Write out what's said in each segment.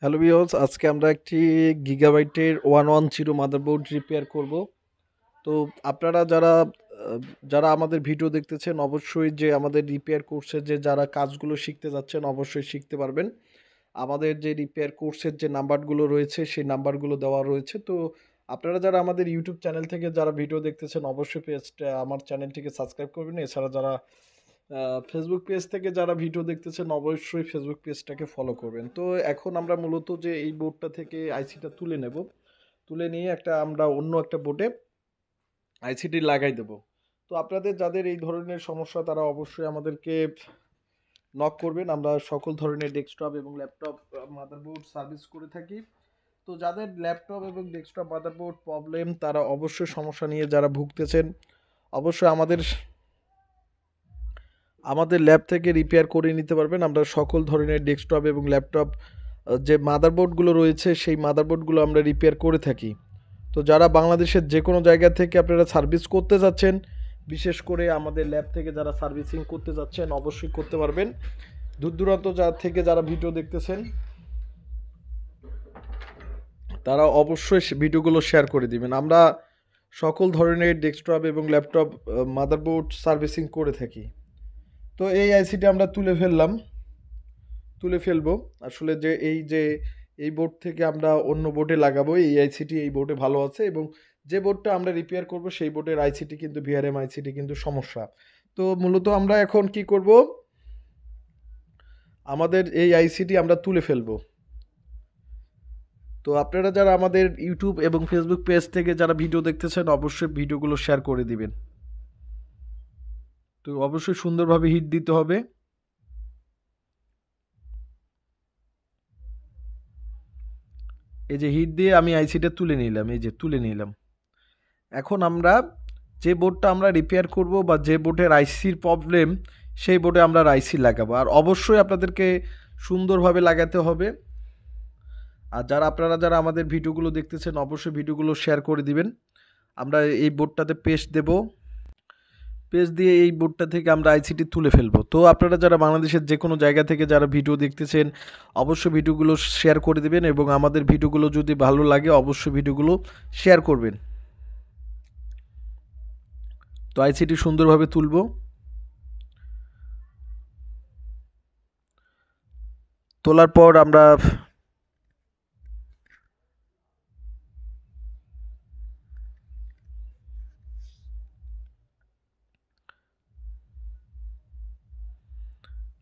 Hello viewers, আজকে আমরা একটি গিগাবাইটের 110 মাদারবোর্ড রিপেয়ার করব। তো আপনারা আহ, যারা আমাদের ভিডিও দেখতেছেন অবশ্যই যে আমাদের রিপেয়ার কোর্সের যে যারা কাজগুলো শিখতে যাচ্ছেন অবশ্যই শিখতে পারবেন। আমাদের যে রিপেয়ার কোর্সের যে নাম্বারগুলো রয়েছে সেই নাম্বারগুলো দেওয়া রয়েছে। তো আপনারা যারা আমাদের ইউটিউব চ্যানেল থেকে যারা ভিডিও দেখতেছেন অবশ্যই পেজটা আমার চ্যানেলটিকে সাবস্ক্রাইব করবেন। এছাড়া যারা ফেসবুক পেজ থেকে যারা ভিডিও দেখতেছেন অবশ্যই ফেসবুক পেজটাকে ফলো করবেন। তো এখন আমরা মূলত যে এই বোর্ডটা থেকে আইসিটা তুলে নেব, তুলে নিয়ে আমরা অন্য একটা বোর্ডে আইসিটি লাগাই দেব। তো আপনাদের যাদের এই ধরনের সমস্যা তারা অবশ্যই আমাদেরকে নক করবেন। আমরা সকল ধরনের ডেস্কটপ এবং ল্যাপটপ মাদারবোর্ড সার্ভিস করে থাকি। তো যাদের ল্যাপটপ এবং ডেস্কটপ মাদারবোর্ড প্রবলেম তারা অবশ্যই সমস্যা নিয়ে যারা ভুগতেছেন অবশ্যই আমাদের আমাদের ল্যাব থেকে রিপেয়ার করে নিতে পারবেন। আমরা সকল ধরনের ডেস্কটপ এবং ল্যাপটপ যে মাদারবোর্ডগুলো রয়েছে সেই মাদারবোর্ডগুলো আমরা রিপেয়ার করে থাকি। তো যারা বাংলাদেশের যে কোনো জায়গা থেকে আপনারা সার্ভিস করতে যাচ্ছেন, বিশেষ করে আমাদের ল্যাব থেকে যারা সার্ভিসিং করতে যাচ্ছেন অবশ্যই করতে পারবেন। দূর দূরান্ত থেকে যারা ভিডিও দেখতেছেন তারা অবশ্যই ভিডিওগুলো শেয়ার করে দিবেন। আমরা সকল ধরনের ডেস্কটপ এবং ল্যাপটপ মাদারবোর্ড সার্ভিসিং করে থাকি। তো এই আইসিটি আমরা তুলে ফেলবো। আসলে যে এই বোর্ড থেকে আমরা অন্য বোর্ডে লাগাবো, এই আইসিটি এই বোর্ডে ভালো আছে এবং যে বোর্ডটা আমরা রিপেয়ার করব সেই বোর্ডের আইসিটি কিন্তু ভিআরএম আইসিটি কিন্তু সমস্যা। তো মূলত আমরা এখন কি করব, আমাদের এই আইসিটি আমরা তুলে ফেলবো। তো আপনারা যারা আমাদের ইউটিউব এবং ফেসবুক পেজ থেকে যারা ভিডিও দেখতেছেন অবশ্যই ভিডিওগুলো শেয়ার করে দিবেন। তো অবশ্যই সুন্দরভাবে হিট দিতে হবে। এই যে হিট দিয়ে আমি আইসিটা তুলে নিলাম, এই যে তুলে নিলাম। এখন আমরা যে বোর্ডটা আমরা রিপেয়ার করব বা যে বোর্ডের আইসির প্রবলেম সেই বোর্ডে আমরা আইসি লাগাবো। আর অবশ্যই আপনাদেরকে সুন্দরভাবে লাগাতে হবে। আর আপনারা যারা আমাদের ভিডিওগুলো দেখতেছেন অবশ্যই ভিডিওগুলো শেয়ার করে দিবেন। আমরা এই বোর্ডটাতে পেস্ট দেব, পেস্ট দিয়ে এই বোর্ডটা থেকে আমরা আইসিটি তুলে ফেলবো। তো আপনারা যারা বাংলাদেশের যে কোনো জায়গা থেকে যারা ভিডিও দেখতেছেন অবশ্যই ভিডিওগুলো শেয়ার করে দিবেন এবং আমাদের ভিডিওগুলো যদি ভালো লাগে অবশ্যই ভিডিওগুলো শেয়ার করবেন। তো আইসিটি সুন্দরভাবে তুলবো। তোলার পর আমরা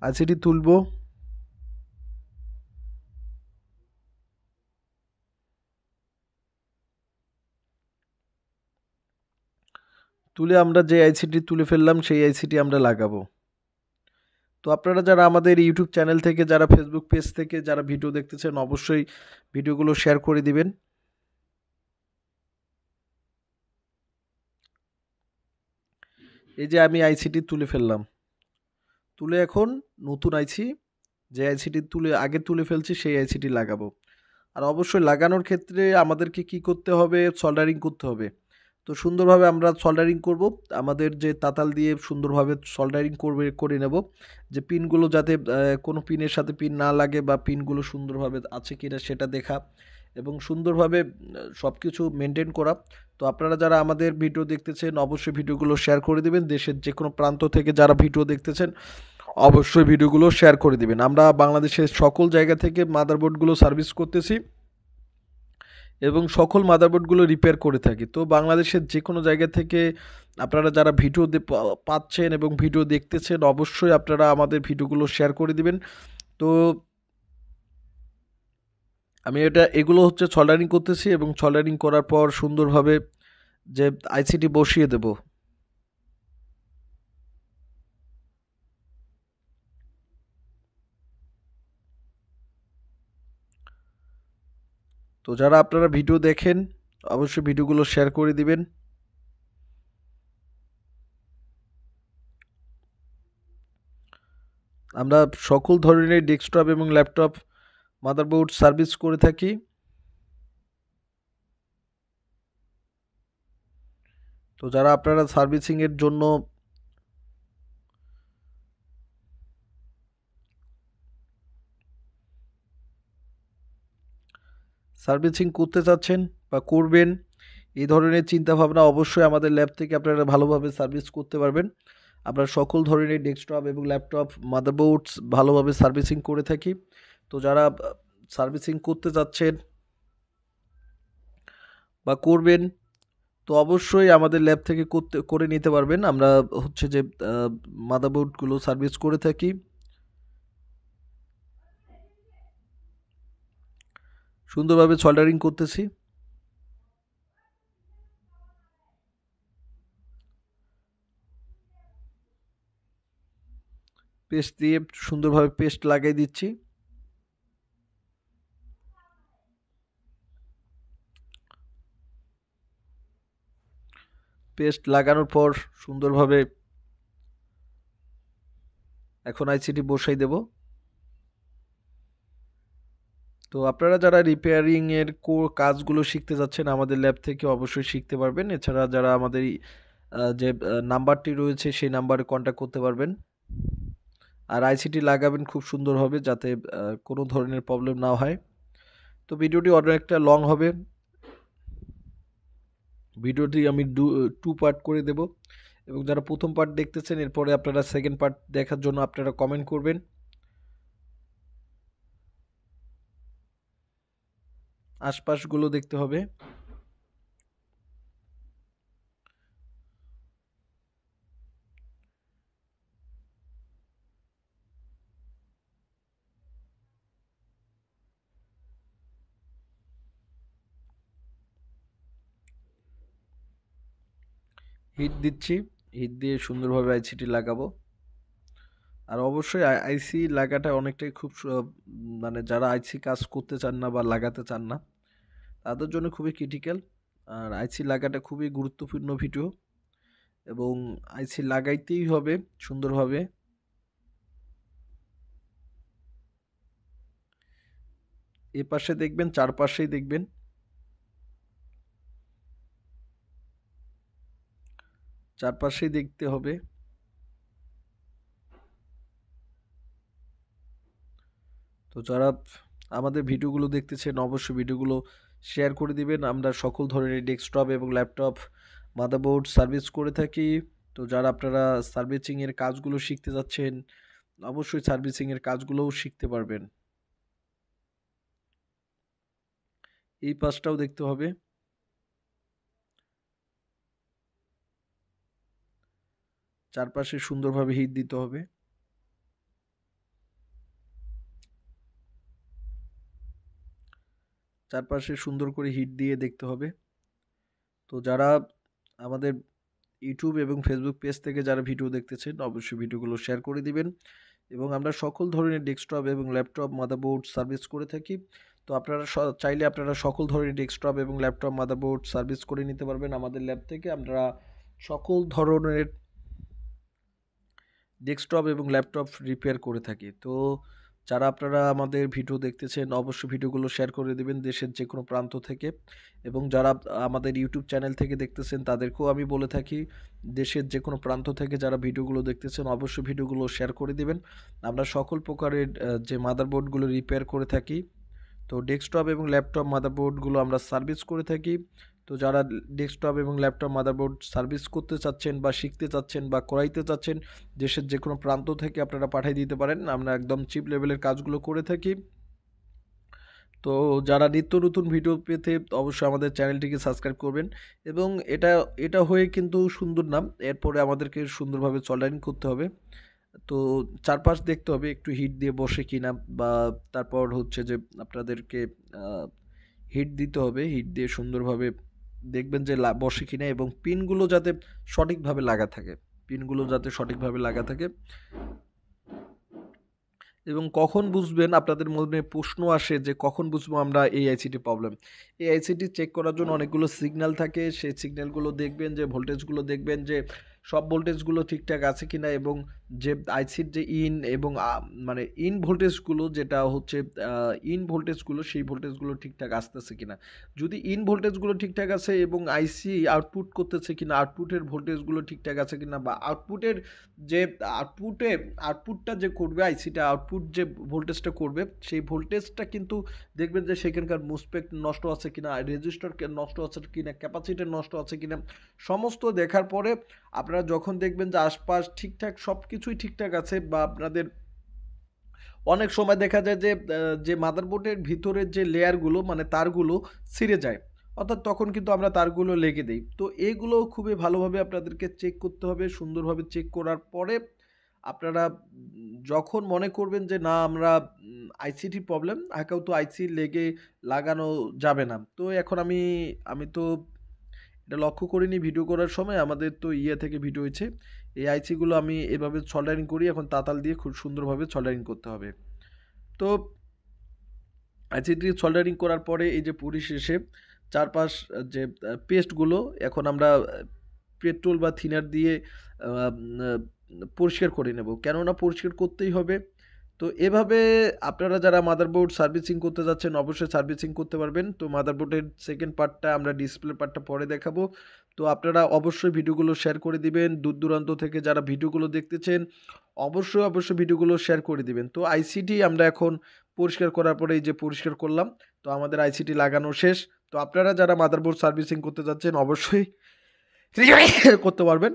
আইসিটি তুলবো। তুলে আমরা যে আইসিটি তুলে ফেললাম সেই আইসিটি আমরা লাগাবো। তো আপনারা যারা আমাদের ইউটিউব চ্যানেল থেকে যারা ফেসবুক পেজ থেকে যারা ভিডিও দেখতেছেন অবশ্যই ভিডিওগুলো শেয়ার করে দিবেন। এই যে আমি আইসিটি তুলে ফেললাম, তুলে এখন নতুন আইসি যে আইসিটি আগে তুলে ফেলছি সেই আইসিটি লাগাবো। আর অবশ্যই লাগানোর ক্ষেত্রে আমাদেরকে কি করতে হবে, সল্ডারিং করতে হবে। তো সুন্দরভাবে আমরা সল্ডারিং করব, আমাদের যে তাতাল দিয়ে সুন্দরভাবে সল্ডারিং করে নেব, যে পিনগুলো যাতে কোনো পিনের সাথে পিন না লাগে বা পিনগুলো সুন্দরভাবে আছে কিনা সেটা দেখা এবং সুন্দরভাবে সব কিছু মেনটেন করা। তো আপনারা যারা আমাদের ভিডিও দেখতেছেন অবশ্যই ভিডিওগুলো শেয়ার করে দিবেন। দেশের যে কোনো প্রান্ত থেকে যারা ভিডিও দেখতেছেন অবশ্যই ভিডিওগুলো শেয়ার করে দিবেন। আমরা বাংলাদেশের সকল জায়গা থেকে মাদারবোর্ডগুলো সার্ভিস করতেছি এবং সকল মাদারবোর্ডগুলো রিপেয়ার করে থাকি। তো বাংলাদেশের যে কোনো জায়গা থেকে আপনারা যারা ভিডিও পাচ্ছেন এবং ভিডিও দেখতেছেন অবশ্যই আপনারা আমাদের ভিডিওগুলো শেয়ার করে দিবেন। তো আমি এগুলো হচ্ছে সোল্ডারিং করতেছি এবং সোল্ডারিং করার পর সুন্দরভাবে যে আইসিটি বসিয়ে দেব। তো যারা আপনারা ভিডিও দেখেন অবশ্যই ভিডিওগুলো শেয়ার করে দিবেন। আমরা সকল ধরনের ডেস্কটপ এবং ল্যাপটপ মাদারবোর্ড সার্ভিস করে থাকি। তো যারা আপনারা সার্ভিসিংয়ের জন্য সার্ভিসিং করতে চাচ্ছেন বা করবেন, এই ধরনের চিন্তাভাবনা অবশ্যই আমাদের ল্যাব থেকে আপনারা ভালোভাবে সার্ভিস করতে পারবেন। আমরা সকল ধরনের ডেস্কটপ এবং ল্যাপটপ, মাদারবোর্ডস ভালোভাবে সার্ভিসিং করে থাকি। তো যারা সার্ভিসিং করতে চাচ্ছেন বা করবেন, তো অবশ্যই আমাদের ল্যাব থেকে করে নিতে পারবেন। আমরা হচ্ছে যে মাদারবোর্ডগুলো সার্ভিস করে থাকি। সুন্দরভাবে সোল্ডারিং করতেছি। পেস্ট দিয়ে সুন্দরভাবে পেস্ট লাগিয়ে দিচ্ছি। পেস্ট লাগানোর পর সুন্দরভাবে এখন আইসিটি বসাই দেব। তো আপনারা যারা রিপেয়ারিংয়ের কাজগুলো শিখতে যাচ্ছেন আমাদের ল্যাব থেকে অবশ্যই শিখতে পারবেন। এছাড়া যারা আমাদের যে নাম্বারটি রয়েছে সেই নাম্বারে কন্ট্যাক্ট করতে পারবেন। আর আইসিটি লাগাবেন খুব সুন্দর হবে, যাতে কোনো ধরনের প্রবলেম না হয়। তো ভিডিওটি অনেকটা লং হবে, ভিডিওটি আমি 2 পার্ট করে দেব, এবং যারা প্রথম পার্ট দেখতেছেন এরপরে আপনারা সেকেন্ড পার্ট দেখার জন্য আপনারা কমেন্ট করবেন। আশপাশগুলো দেখতে হবে। হিট দিচ্ছি, হিট দিয়ে সুন্দরভাবে আইসিটি লাগাবো। আর অবশ্যই আইসি লাগাটা অনেকটাই মানে যারা আইসি কাজ করতে চান না বা লাগাতে চান না তাদের জন্য খুবই ক্রিটিক্যাল। আর আইসি লাগাটা খুবই গুরুত্বপূর্ণ ভিডিও, এবং আইসি লাগাইতেই হবে সুন্দরভাবে। এ পাশে দেখবেন, চারপাশেই দেখবেন। চারপাশেই দেখতে হবে। তো যারা আমাদের ভিডিওগুলো দেখতেছেন অবশ্যই ভিডিওগুলো শেয়ার করে দিবেন। আমরা সকল ধরনের ডেস্কটপ এবং ল্যাপটপ, মাদারবোর্ড সার্ভিস করে থাকি। তো যারা আপনারা সার্ভিসিংয়ের কাজগুলো শিখতে যাচ্ছেন অবশ্যই সার্ভিসিংয়ের কাজগুলোও শিখতে পারবেন। এই পাশটাও দেখতে হবে। চারপাশে সুন্দরভাবে হিট দিতে হবে। চারপাশে সুন্দর করে হিট দিয়ে দেখতে হবে। তো যারা আমাদের ইউটিউব এবং ফেসবুক পেজ থেকে যারা ভিডিও দেখতেছেন অবশ্যই ভিডিওগুলো শেয়ার করে দিবেন। এবং আমরা সকল ধরনের ডেস্কটপ এবং ল্যাপটপ, মাদারবোর্ড সার্ভিস করে থাকি। তো আপনারা চাইলে আপনারা সকল ধরনের ডেস্কটপ এবং ল্যাপটপ, মাদারবোর্ড সার্ভিস করে নিতে পারবেন আমাদের ল্যাব থেকে। আমরা সকল ধরনের ডেস্কটপ এবং ল্যাপটপ রিপেয়ার করে থাকি। তো যারা আপনারা আমাদের ভিডিও দেখতেছেন অবশ্যই ভিডিওগুলো শেয়ার করে দেবেন দেশের যে কোনো প্রান্ত থেকে। এবং যারা আমাদের ইউটিউব চ্যানেল থেকে দেখতেছেন তাদেরকেও আমি বলে থাকি দেশের যে কোনো প্রান্ত থেকে যারা ভিডিওগুলো দেখতেছেন অবশ্যই ভিডিওগুলো শেয়ার করে দিবেন। আমরা সকল প্রকারের যে মাদারবোর্ডগুলো রিপেয়ার করে থাকি। তো ডেস্কটপ এবং ল্যাপটপ মাদারবোর্ডগুলো আমরা সার্ভিস করে থাকি। তো যারা ডেস্কটপ এবং ল্যাপটপ মাদারবোর্ড সার্ভিস করতে চাচ্ছেন বা শিখতে চাচ্ছেন বা করাইতে চাচ্ছেন দেশের যে কোনো প্রান্ত থেকে আপনারা পাঠিয়ে দিতে পারেন। আমরা একদম চিপ লেভেলের কাজগুলো করে থাকি। তো যারা নিত্য নতুন ভিডিও পেতে অবশ্যই আমাদের চ্যানেলটিকে সাবস্ক্রাইব করবেন। এবং এটা এটা হয়ে কিন্তু সুন্দর না, এরপরে আমাদেরকে সুন্দরভাবে সোল্ডারিং করতে হবে। তো চারপাশ দেখতে হবে একটু হিট দিয়ে বসে কিনা, বা তারপর হচ্ছে যে আপনাদেরকে হিট দিতে হবে। হিট দিয়ে সুন্দরভাবে দেখবেন যে বসে কিনা, এবং পিনগুলো যাতে সঠিকভাবে লাগা থাকে, পিনগুলো যাতে সঠিকভাবে লাগা থাকে। এবং কখন বুঝবেন, আপনাদের মনে প্রশ্ন আসে যে কখন বুঝবো আমরা এই আইসিটি প্রবলেম। এই আইসিটি চেক করার জন্য অনেকগুলো সিগন্যাল থাকে, সেই সিগন্যালগুলো দেখবেন যে ভোল্টেজগুলো দেখবেন যে সব ভোল্টেজগুলো ঠিকঠাক আছে কিনা, এবং যে আইসির যে ইন এবং মানে ইন ভোল্টেজগুলো যেটা হচ্ছে ইন ভোল্টেজগুলো, সেই ভোল্টেজগুলো ঠিকঠাক আসতেছে কিনা। যদি ইন ভোল্টেজগুলো ঠিকঠাক আছে এবং আইসি আউটপুট করতেছে কিনা, আউটপুটের ভোল্টেজগুলো ঠিকঠাক আছে কিনা, বা আউটপুটের যে আউটপুটটা যে করবে আইসিটা, আউটপুট যে ভোল্টেজটা করবে সেই ভোল্টেজটা কিন্তু দেখবেন যে সেখানকার মুসপেক্ট নষ্ট আছে কিনা, রেজিস্টার নষ্ট আছে কিনা, ক্যাপাসিটর নষ্ট আছে কিনা, সমস্ত দেখার পরে আপনারা যখন দেখবেন যে আশপাশ ঠিকঠাক সব কিছুই ঠিকঠাক আছে, বা আপনাদের অনেক সময় দেখা যায় যে যে মাদারবোর্ডের ভিতরের যে লেয়ারগুলো মানে তারগুলো ছিঁড়ে যায়, অর্থাৎ তখন কিন্তু আমরা তারগুলো লেগে দিই। তো এইগুলো খুবই ভালোভাবে আপনাদেরকে চেক করতে হবে। সুন্দরভাবে চেক করার পরে আপনারা যখন মনে করবেন যে না আমরা আইসিটি প্রবলেম, হালকা তো আইসি লেগে লাগানো যাবে না। তো এখন আমি আমি তো এটা লক্ষ্য করিনি ভিডিও করার সময়, আমাদের তো ইয়ে থেকে ভিডিও হয়েছে। এই আইসিগুলো আমি এভাবে সোল্ডারিং করি, এখন তাতাল দিয়ে খুব সুন্দরভাবে সোল্ডারিং করতে হবে। তো আইসিটি সোল্ডারিং করার পরে এই যে পরিশেষে চারপাশ যে পেস্টগুলো এখন আমরা পেট্রোল বা থিনার দিয়ে পরিষ্কার করে নেব, কেননা পরিষ্কার করতেই হবে। তো এভাবে আপনারা যারা মাদারবোর্ড সার্ভিসিং করতে যাচ্ছেন অবশ্যই সার্ভিসিং করতে পারবেন। তো মাদারবোর্ডের সেকেন্ড পার্টটা আমরা ডিসপ্লে পার্টটা পরে দেখাবো। তো আপনারা অবশ্যই ভিডিওগুলো শেয়ার করে দিবেন। দূর দূরান্ত থেকে যারা ভিডিওগুলো দেখতেছেন অবশ্যই ভিডিওগুলো শেয়ার করে দিবেন। তো আইসিটি আমরা এখন পরিষ্কার করার পরে এই যে পরিষ্কার করলাম, তো আমাদের আইসিটি লাগানো শেষ। তো আপনারা যারা মাদারবোর্ড সার্ভিসিং করতে যাচ্ছেন অবশ্যই করতে পারবেন।